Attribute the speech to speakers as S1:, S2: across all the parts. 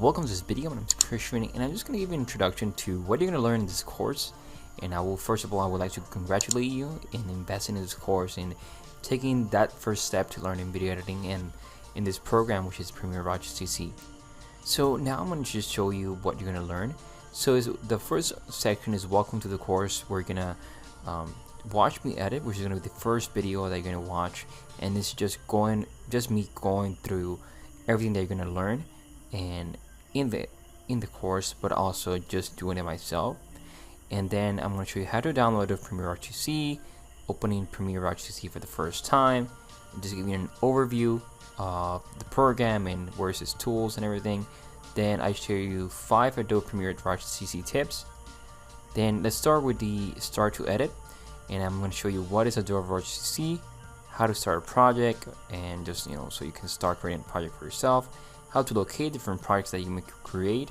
S1: welcome to this video. My name is Christian, and I'm just going to give you an introduction to what you're going to learn in this course. And first of all, I would like to congratulate you in investing in this course and taking that first step to learning video editing and in this program, which is Premiere Rush CC. So now I'm going to just show you what you're going to learn. So the first section is welcome to the course. We're going to watch me edit, which is going to be the first video that you're going to watch, and this is just me going through everything that you're going to learn and in the course, but also just doing it myself. And then I'm going to show you how to download the Premiere Rush CC, opening Premiere Rush CC for the first time, and just giving you an overview of the program and where's its tools and everything. Then I show you 5 Adobe Premiere Rush CC tips. Then let's start with the start to edit, and I'm going to show you what is Adobe Rush CC, how to start a project, and just so you can start creating a project for yourself, how to locate different projects that you may create,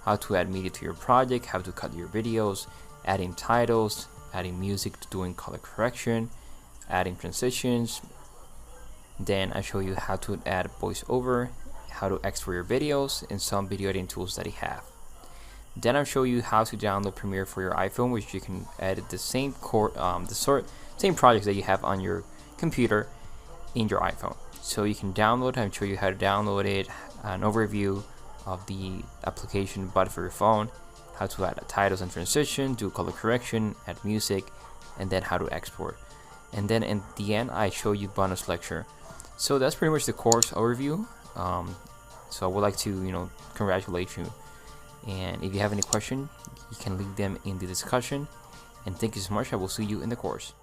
S1: how to add media to your project, how to cut your videos, adding titles, adding music, doing color correction, adding transitions. Then I show you how to add voiceover, how to export your videos, and some video editing tools that you have. Then I'll show you how to download Premiere for your iPhone, which you can edit the same same projects that you have on your computer in your iPhone. So you can download it and show you how to download it, an overview of the application but for your phone, how to add titles and transition, do color correction, add music, and then how to export. And then in the end I show you bonus lecture. So that's pretty much the course overview. So I would like to congratulate you, and if you have any question you can leave them in the discussion. And thank you so much. I will see you in the course.